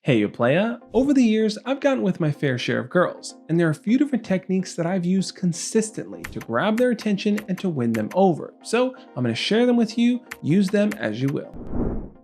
Hey you playa! Over the years, I've gotten with my fair share of girls, and there are a few different techniques that I've used consistently to grab their attention and to win them over. So I'm going to share them with you, use them as you will.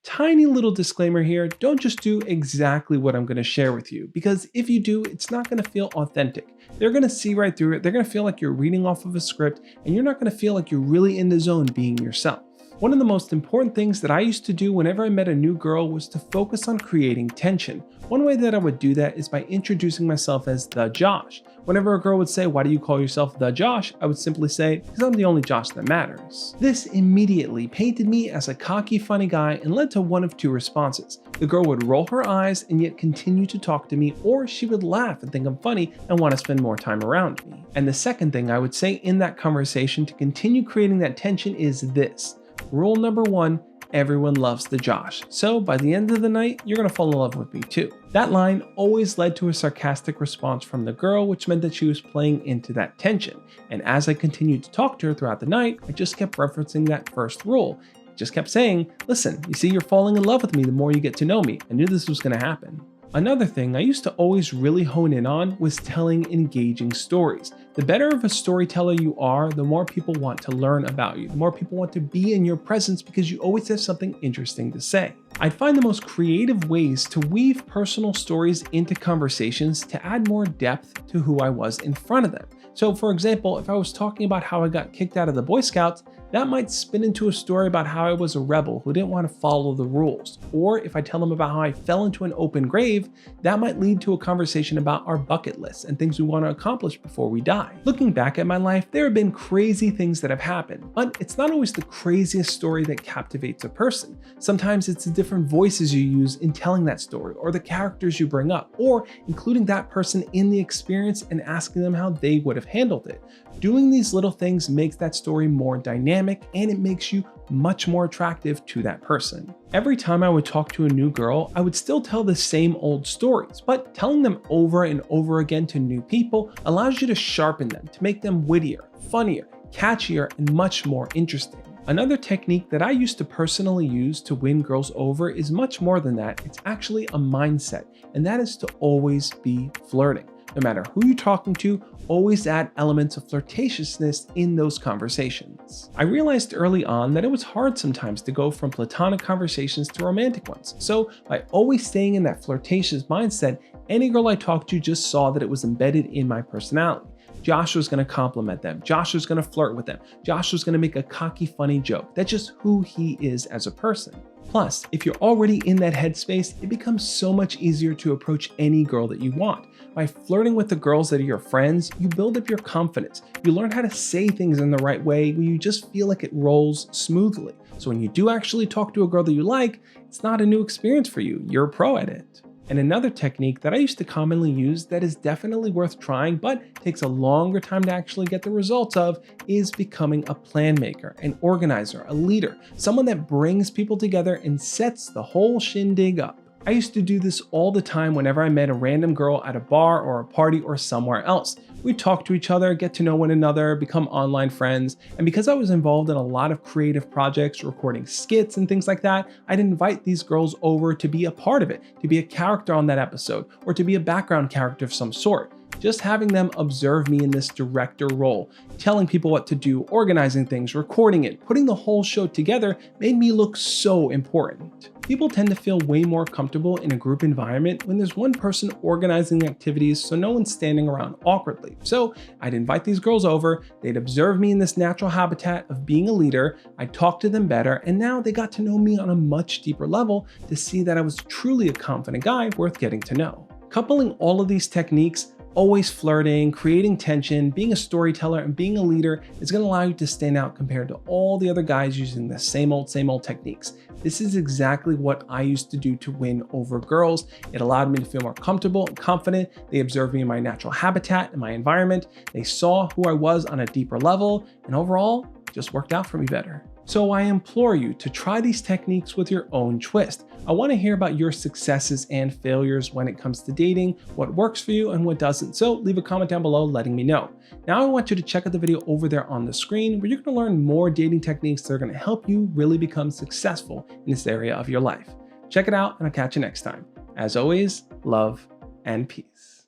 Tiny little disclaimer here, don't just do exactly what I'm going to share with you, because if you do, it's not going to feel authentic. They're going to see right through it, they're going to feel like you're reading off of a script, and you're not going to feel like you're really in the zone being yourself. One of the most important things that I used to do whenever I met a new girl was to focus on creating tension. One way that I would do that is by introducing myself as the Josh. Whenever a girl would say, "Why do you call yourself the Josh?" I would simply say, "Because I'm the only Josh that matters." This immediately painted me as a cocky, funny guy and led to one of two responses. The girl would roll her eyes and yet continue to talk to me, or she would laugh and think I'm funny and want to spend more time around me. And the second thing I would say in that conversation to continue creating that tension is this. Rule number one, everyone loves the Josh. So by the end of the night, you're going to fall in love with me too. That line always led to a sarcastic response from the girl, which meant that she was playing into that tension. And as I continued to talk to her throughout the night, I just kept referencing that first rule. Just kept saying, listen, you see, you're falling in love with me the more you get to know me. I knew this was going to happen. Another thing I used to always really hone in on was telling engaging stories. The better of a storyteller you are, the more people want to learn about you, the more people want to be in your presence because you always have something interesting to say. I'd find the most creative ways to weave personal stories into conversations to add more depth to who I was in front of them. So for example, if I was talking about how I got kicked out of the Boy Scouts, that might spin into a story about how I was a rebel who didn't want to follow the rules. Or if I tell them about how I fell into an open grave, that might lead to a conversation about our bucket lists and things we want to accomplish before we die. Looking back at my life, there have been crazy things that have happened, but it's not always the craziest story that captivates a person. Sometimes it's the different voices you use in telling that story, or the characters you bring up, or including that person in the experience and asking them how they would have handled it. Doing these little things makes that story more dynamic, and it makes you much more attractive to that person. Every time I would talk to a new girl, I would still tell the same old stories, but telling them over and over again to new people allows you to sharpen them, to make them wittier, funnier, catchier, and much more interesting. Another technique that I used to personally use to win girls over is much more than that. It's actually a mindset, and that is to always be flirting. No matter who you're talking to, always add elements of flirtatiousness in those conversations. I realized early on that it was hard sometimes to go from platonic conversations to romantic ones. So by always staying in that flirtatious mindset, any girl I talked to just saw that it was embedded in my personality. Josh was going to compliment them. Josh was going to flirt with them. Josh was going to make a cocky, funny joke. That's just who he is as a person. Plus, if you're already in that headspace, it becomes so much easier to approach any girl that you want. By flirting with the girls that are your friends, you build up your confidence. You learn how to say things in the right way when you just feel like it rolls smoothly. So when you do actually talk to a girl that you like, it's not a new experience for you. You're a pro at it. And another technique that I used to commonly use that is definitely worth trying but takes a longer time to actually get the results of is becoming a plan maker, an organizer, a leader, someone that brings people together and sets the whole shindig up. I used to do this all the time whenever I met a random girl at a bar or a party or somewhere else. We'd talk to each other, get to know one another, become online friends, and because I was involved in a lot of creative projects, recording skits and things like that, I'd invite these girls over to be a part of it, to be a character on that episode, or to be a background character of some sort. Just having them observe me in this director role, telling people what to do, organizing things, recording it, putting the whole show together made me look so important. People tend to feel way more comfortable in a group environment when there's one person organizing the activities so no one's standing around awkwardly. So I'd invite these girls over, they'd observe me in this natural habitat of being a leader, I'd talk to them better, and now they got to know me on a much deeper level to see that I was truly a confident guy worth getting to know. Coupling all of these techniques, always flirting, creating tension, being a storyteller, and being a leader is going to allow you to stand out compared to all the other guys using the same old techniques. This is exactly what I used to do to win over girls. It allowed me to feel more comfortable and confident. They observed me in my natural habitat and my environment. They saw who I was on a deeper level, and overall, it just worked out for me better. So I implore you to try these techniques with your own twist. I want to hear about your successes and failures when it comes to dating, what works for you and what doesn't. So leave a comment down below letting me know. Now I want you to check out the video over there on the screen where you're going to learn more dating techniques that are going to help you really become successful in this area of your life. Check it out, and I'll catch you next time. As always, love and peace.